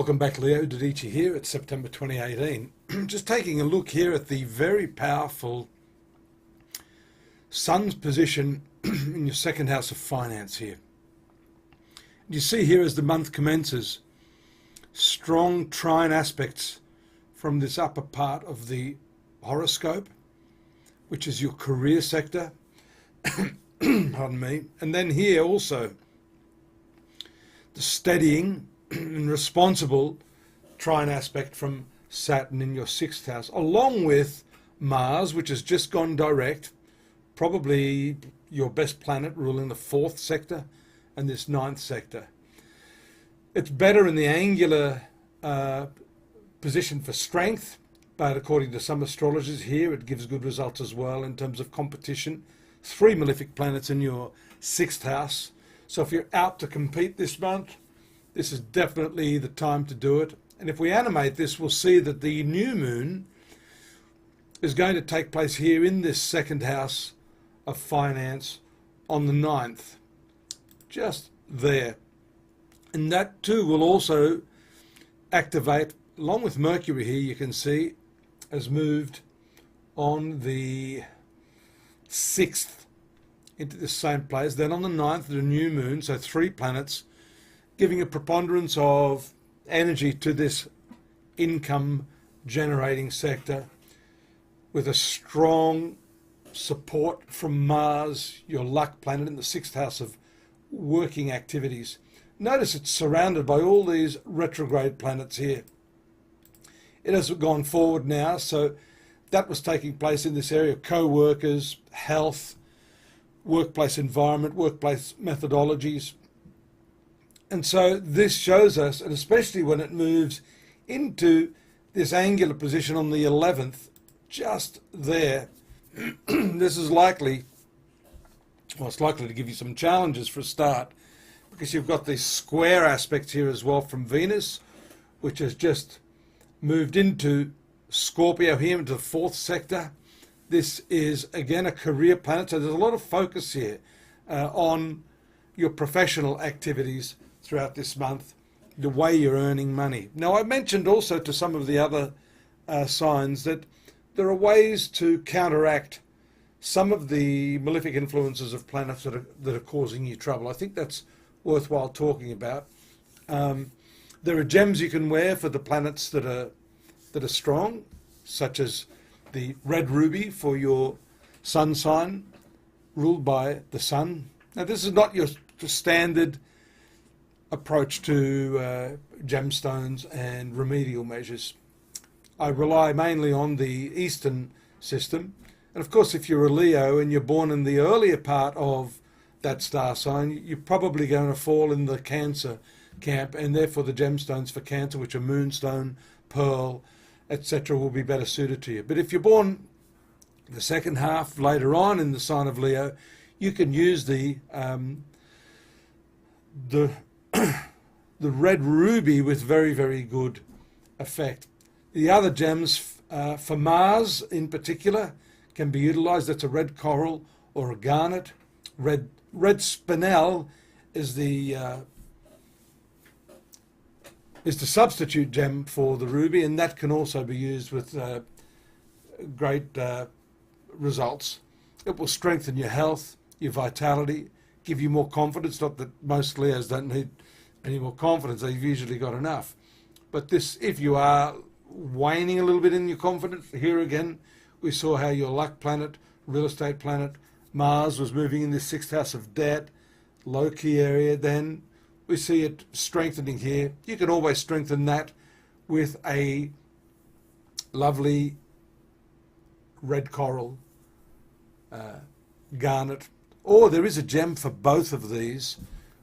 Welcome back, Leo. Dadhichi here. It's September 2018. Just taking a look here at the very powerful Sun's position in your second house of finance here. You see here as the month commences, strong trine aspects from this upper part of the horoscope, which is your career sector. Pardon me. And then here also, the steadying and responsible trine aspect from Saturn in your sixth house, along with Mars, which has just gone direct, probably your best planet ruling the fourth sector and this ninth sector. It's better in the angular position for strength, but according to some astrologers here, it gives good results as well in terms of competition. 3 malefic planets in your sixth house. So if you're out to compete this month, this is definitely the time to do it. And if we animate this, we'll see that the new moon is going to take place here in this second house of finance on the 9th. Just there. And that too will also activate, along with Mercury here, you can see, has moved on the 6th into the same place. Then on the 9th, the new moon, so 3 planets, giving a preponderance of energy to this income generating sector with a strong support from Mars, your luck planet, in the 6th house of working activities. Notice it's surrounded by all these retrograde planets here. It has gone forward now, so that was taking place in this area: co-workers, health, workplace environment, workplace methodologies. And so this shows us, and especially when it moves into this angular position on the 11th, just there, this is likely, well, it's likely to give you some challenges for a start, because you've got these square aspects here as well from Venus, which has just moved into Scorpio here, into the 4th sector. This is, again, a career planet, so there's a lot of focus here on your professional activities throughout this month, the way you're earning money. Now, I mentioned also to some of the other signs that there are ways to counteract some of the malefic influences of planets that are causing you trouble. I think that's worthwhile talking about. There are gems you can wear for the planets that are strong, such as the red ruby for your sun sign, ruled by the sun. Now, this is not your standard approach to gemstones and remedial measures. I rely mainly on the Eastern system. And of course, if you're a Leo and you're born in the earlier part of that star sign, you're probably going to fall in the Cancer camp, and therefore the gemstones for Cancer, which are moonstone, pearl, etc., will be better suited to you. But if you're born the second half later on in the sign of Leo, you can use the red ruby with very, very good effect. The other gems for Mars in particular can be utilized. That's a red coral or a garnet. Red spinel is the substitute gem for the ruby, and that can also be used with great results. It will strengthen your health, your vitality, give you more confidence. Not that most Leos don't need any more confidence, they've usually got enough. But this, if you are waning a little bit in your confidence, here again, we saw how your luck planet, real estate planet, Mars, was moving in the 6th house of debt, low key area. Then we see it strengthening here. You can always strengthen that with a lovely red coral, garnet, or there is a gem for both of these,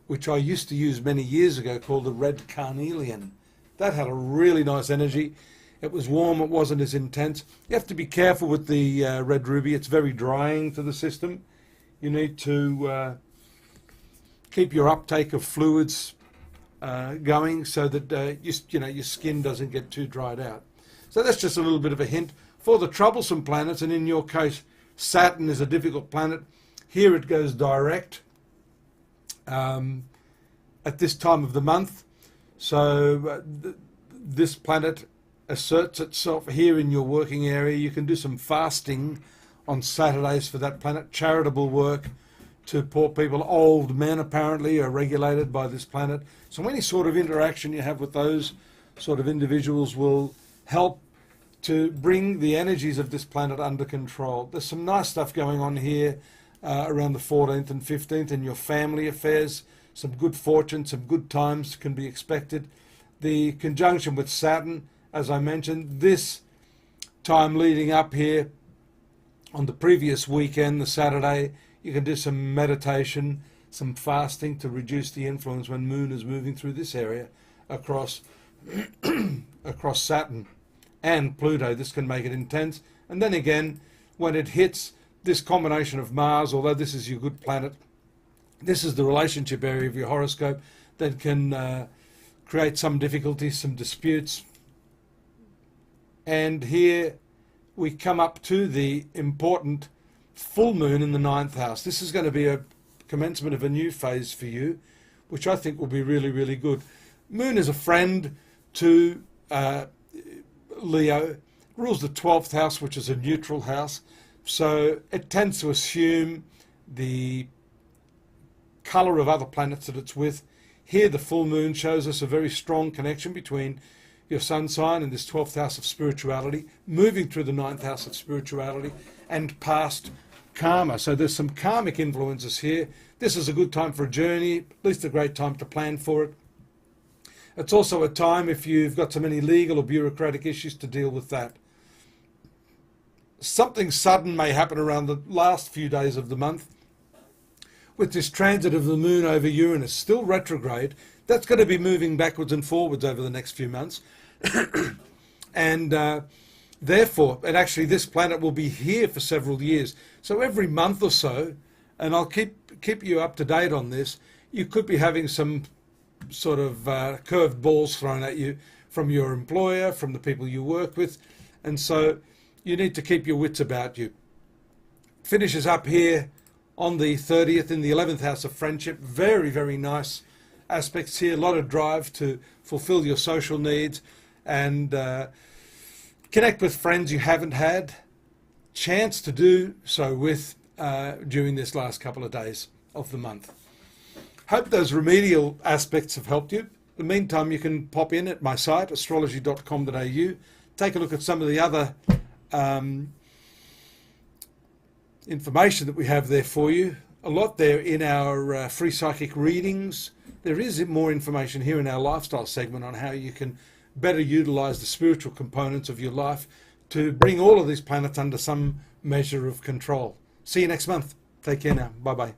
which I used to use many years ago, called the red carnelian. That had a really nice energy. It was warm, it wasn't as intense. You have to be careful with the red ruby. It's very drying to the system. You need to keep your uptake of fluids going so that your skin doesn't get too dried out. So that's just a little bit of a hint. For the troublesome planets, and in your case, Saturn is a difficult planet. Here it goes direct at this time of the month. So this planet asserts itself here in your working area, you can do some fasting on Saturdays for that planet. Charitable work to poor people. Old men apparently are regulated by this planet. So any sort of interaction you have with those sort of individuals will help to bring the energies of this planet under control. There's some nice stuff going on here around the 14th and 15th in your family affairs. Some good fortune, some good times can be expected. The conjunction with Saturn, as I mentioned, this time leading up here on the previous weekend, the Saturday, you can do some meditation, some fasting to reduce the influence when Moon is moving through this area across across Saturn and Pluto. This can make it intense. And then again, when it hits this combination of Mars, although this is your good planet, this is the relationship area of your horoscope that can create some difficulties, some disputes. And here we come up to the important full moon in the 9th house. This is going to be a commencement of a new phase for you, which I think will be really, really good. Moon is a friend to Leo, rules the 12th house, which is a neutral house. So it tends to assume the colour of other planets that it's with. Here the full moon shows us a very strong connection between your sun sign and this 12th house of spirituality, moving through the 9th house of spirituality and past karma. So there's some karmic influences here. This is a good time for a journey, at least a great time to plan for it. It's also a time if you've got so many legal or bureaucratic issues to deal with that. Something sudden may happen around the last few days of the month. With this transit of the moon over Uranus, still retrograde, that's going to be moving backwards and forwards over the next few months. And therefore, and actually this planet will be here for several years. So every month or so, and I'll keep you up to date on this, you could be having some sort of curved balls thrown at you from your employer, from the people you work with. And so you need to keep your wits about you. Finishes up here on the 30th in the 11th house of friendship. Very, very nice aspects here. A lot of drive to fulfill your social needs and connect with friends you haven't had chance to do so with during this last couple of days of the month. Hope those remedial aspects have helped you. In the meantime, you can pop in at my site, astrology.com.au, take a look at some of the other information that we have there for you. A lot there in our free psychic readings. There is more information here in our lifestyle segment on how you can better utilize the spiritual components of your life to bring all of these planets under some measure of control. See you next month. Take care now. Bye-bye.